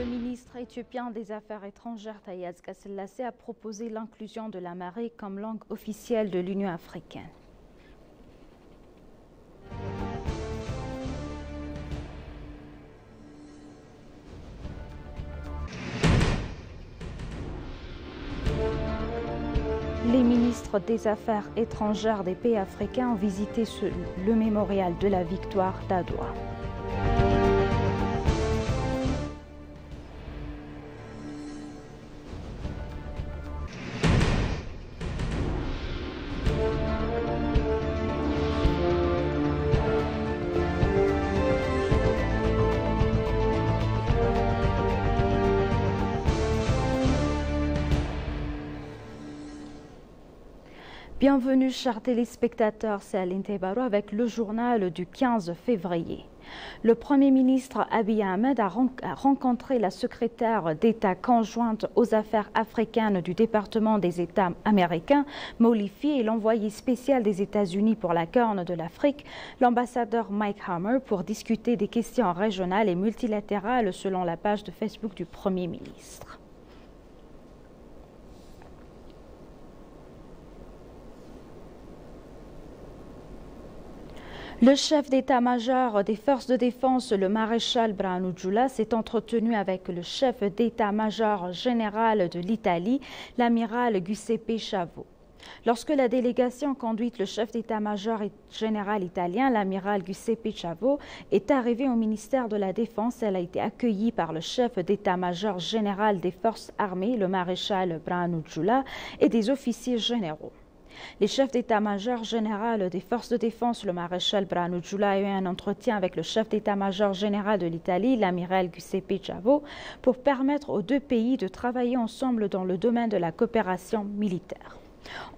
Le ministre éthiopien des Affaires étrangères Taye Asqe-Selassie a proposé l'inclusion de l'amharique comme langue officielle de l'Union africaine. Les ministres des Affaires étrangères des pays africains ont visité le mémorial de la victoire d'Adwa. Bienvenue chers téléspectateurs, c'est Aline Tebaro avec le journal du 15 février. Le Premier ministre Abiy Ahmed a rencontré la secrétaire d'État conjointe aux affaires africaines du département des États américains, Molifi, et l'envoyé spécial des États-Unis pour la Corne de l'Afrique, l'ambassadeur Mike Hammer, pour discuter des questions régionales et multilatérales selon la page de Facebook du Premier ministre. Le chef d'état-major des forces de défense, le maréchal Brano Giulia, s'est entretenu avec le chef d'état-major général de l'Italie, l'amiral Giuseppe Chavo. Lorsque la délégation conduite le chef d'état-major général italien, l'amiral Giuseppe Chavo, est arrivée au ministère de la Défense, elle a été accueillie par le chef d'état-major général des forces armées, le maréchal Brano Giulia, et des officiers généraux. Les chefs d'état-major général des forces de défense, le maréchal Brano Giulia, a eu un entretien avec le chef d'état-major général de l'Italie, l'amiral Giuseppe Chavo, pour permettre aux deux pays de travailler ensemble dans le domaine de la coopération militaire.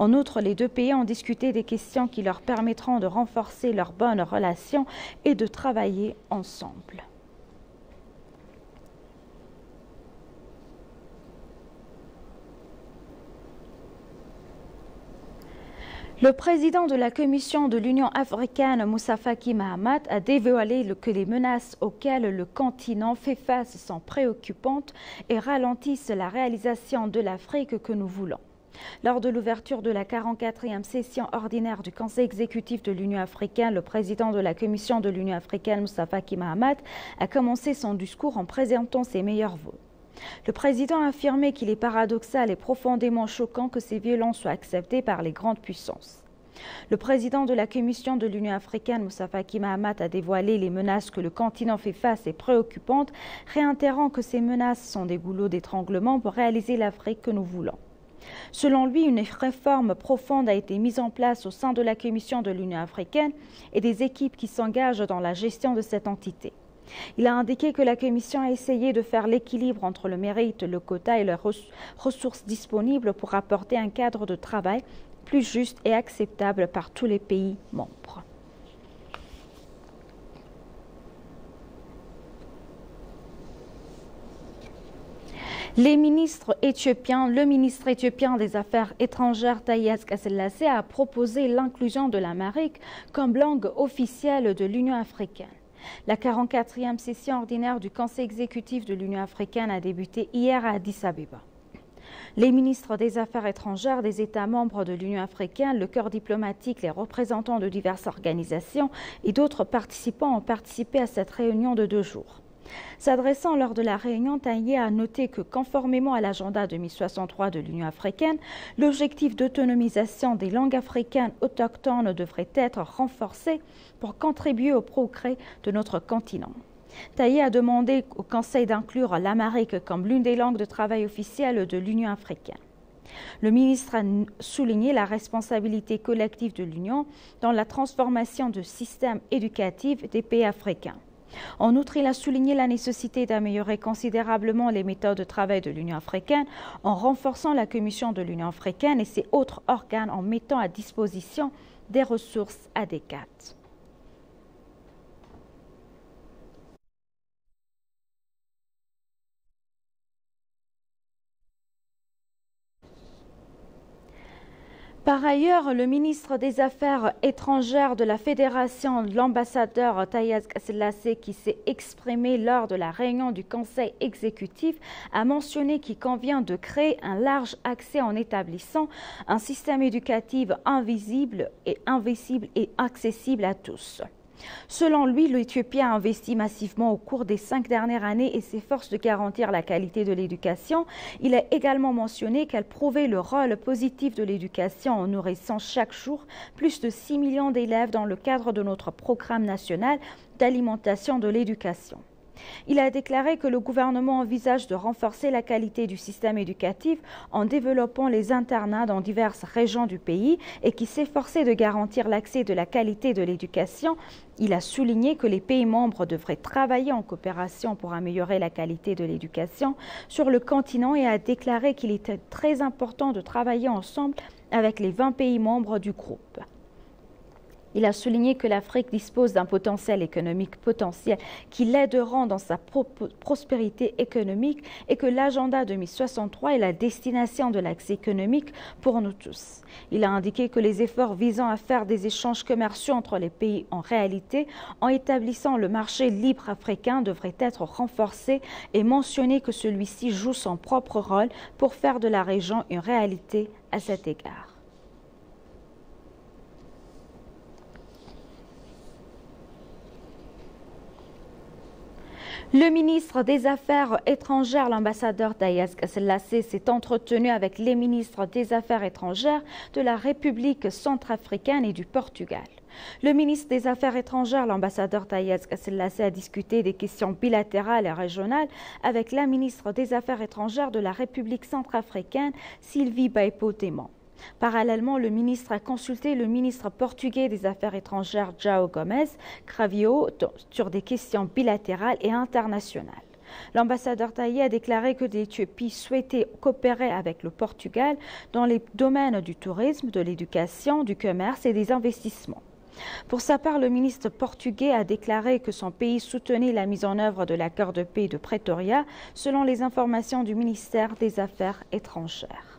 En outre, les deux pays ont discuté des questions qui leur permettront de renforcer leurs bonnes relations et de travailler ensemble. Le président de la Commission de l'Union africaine, Moussa Faki Mahamat, a dévoilé que les menaces auxquelles le continent fait face sont préoccupantes et ralentissent la réalisation de l'Afrique que nous voulons. Lors de l'ouverture de la 44e session ordinaire du Conseil exécutif de l'Union africaine, le président de la Commission de l'Union africaine, Moussa Faki Mahamat, a commencé son discours en présentant ses meilleurs vœux. Le président a affirmé qu'il est paradoxal et profondément choquant que ces violences soient acceptées par les grandes puissances. Le président de la Commission de l'Union africaine, Moussa Faki Mahamat, a dévoilé les menaces que le continent fait face et préoccupantes, réitérant que ces menaces sont des goulots d'étranglement pour réaliser l'Afrique que nous voulons. Selon lui, une réforme profonde a été mise en place au sein de la Commission de l'Union africaine et des équipes qui s'engagent dans la gestion de cette entité. Il a indiqué que la Commission a essayé de faire l'équilibre entre le mérite, le quota et les ressources disponibles pour apporter un cadre de travail plus juste et acceptable par tous les pays membres. Le ministre éthiopien des Affaires étrangères Taye Asqe-Selassie a proposé l'inclusion de l'amharique comme langue officielle de l'Union africaine. La 44e session ordinaire du Conseil exécutif de l'Union africaine a débuté hier à Addis Abeba. Les ministres des Affaires étrangères des États membres de l'Union africaine, le corps diplomatique, les représentants de diverses organisations et d'autres participants ont participé à cette réunion de 2 jours. S'adressant lors de la réunion, Taye a noté que, conformément à l'agenda 2063 de l'Union africaine, l'objectif d'autonomisation des langues africaines autochtones devrait être renforcé pour contribuer au progrès de notre continent. Taye a demandé au Conseil d'inclure l'amharique comme l'une des langues de travail officielles de l'Union africaine. Le ministre a souligné la responsabilité collective de l'Union dans la transformation du système éducatif des pays africains. En outre, il a souligné la nécessité d'améliorer considérablement les méthodes de travail de l'Union africaine en renforçant la Commission de l'Union africaine et ses autres organes en mettant à disposition des ressources adéquates. Par ailleurs, le ministre des Affaires étrangères de la Fédération, l'ambassadeur Tayez Selassie, qui s'est exprimé lors de la réunion du Conseil exécutif, a mentionné qu'il convient de créer un large accès en établissant un système éducatif invisible et accessible à tous. Selon lui, l'Éthiopie a investi massivement au cours des 5 dernières années et s'efforce de garantir la qualité de l'éducation. Il a également mentionné qu'elle prouvait le rôle positif de l'éducation en nourrissant chaque jour plus de 6 millions d'élèves dans le cadre de notre programme national d'alimentation de l'éducation. Il a déclaré que le gouvernement envisage de renforcer la qualité du système éducatif en développant les internats dans diverses régions du pays et qui s'efforçait de garantir l'accès de la qualité de l'éducation. Il a souligné que les pays membres devraient travailler en coopération pour améliorer la qualité de l'éducation sur le continent et a déclaré qu'il était très important de travailler ensemble avec les 20 pays membres du groupe. Il a souligné que l'Afrique dispose d'un potentiel économique potentiel qui l'aideront dans sa prospérité économique et que l'agenda 2063 est la destination de l'accès économique pour nous tous. Il a indiqué que les efforts visant à faire des échanges commerciaux entre les pays en réalité, en établissant le marché libre africain, devraient être renforcés et mentionné que celui-ci joue son propre rôle pour faire de la région une réalité à cet égard. Le ministre des Affaires étrangères, l'ambassadeur Tayez Selassie, s'est entretenu avec les ministres des Affaires étrangères de la République centrafricaine et du Portugal. Le ministre des Affaires étrangères, l'ambassadeur Tayez Selassie, a discuté des questions bilatérales et régionales avec la ministre des Affaires étrangères de la République centrafricaine, Sylvie Baipo-Teman. Parallèlement, le ministre a consulté le ministre portugais des Affaires étrangères, João Gomes Cravio, sur des questions bilatérales et internationales. L'ambassadeur Tayez a déclaré que l'Éthiopie souhaitait coopérer avec le Portugal dans les domaines du tourisme, de l'éducation, du commerce et des investissements. Pour sa part, le ministre portugais a déclaré que son pays soutenait la mise en œuvre de l'accord de paix de Pretoria, selon les informations du ministère des Affaires étrangères.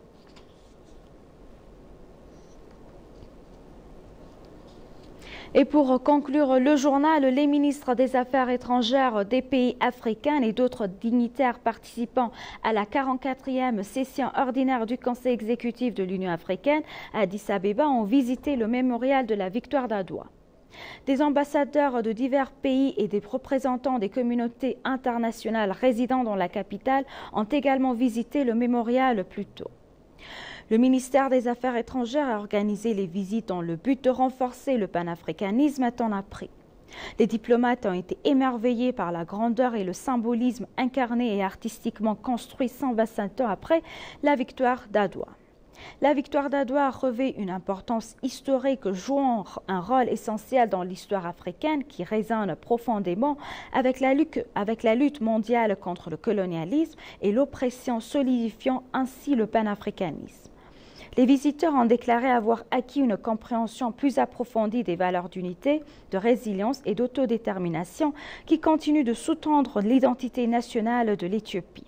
Et pour conclure le journal, les ministres des Affaires étrangères des pays africains et d'autres dignitaires participant à la 44e session ordinaire du Conseil exécutif de l'Union africaine à Addis Abeba ont visité le mémorial de la victoire d'Adwa. Des ambassadeurs de divers pays et des représentants des communautés internationales résidant dans la capitale ont également visité le mémorial plus tôt. Le ministère des Affaires étrangères a organisé les visites dans le but de renforcer le panafricanisme à temps après. Les diplomates ont été émerveillés par la grandeur et le symbolisme incarné et artistiquement construit 125 ans après la victoire d'Adwa. La victoire d'Adwa revêt une importance historique jouant un rôle essentiel dans l'histoire africaine qui résonne profondément avec la lutte mondiale contre le colonialisme et l'oppression, solidifiant ainsi le panafricanisme. Les visiteurs ont déclaré avoir acquis une compréhension plus approfondie des valeurs d'unité, de résilience et d'autodétermination qui continuent de sous-tendre l'identité nationale de l'Éthiopie.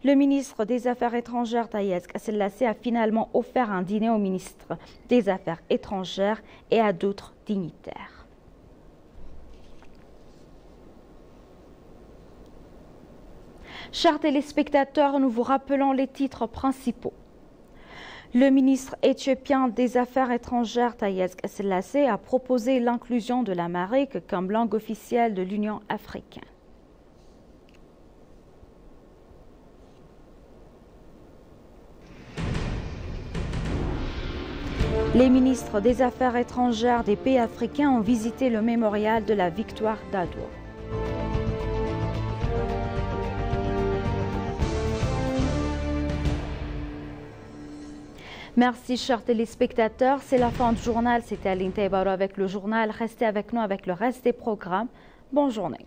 Le ministre des Affaires étrangères, Tayez Selassie, a finalement offert un dîner au ministre des Affaires étrangères et à d'autres dignitaires. Chers téléspectateurs, nous vous rappelons les titres principaux. Le ministre éthiopien des Affaires étrangères, Tayez Selassie, a proposé l'inclusion de l'amharique comme langue officielle de l'Union africaine. Les ministres des Affaires étrangères des pays africains ont visité le mémorial de la victoire d'Adwa. Merci chers téléspectateurs, c'est la fin du journal, c'était Aline Taïbaro avec le journal, restez avec nous avec le reste des programmes, bonne journée.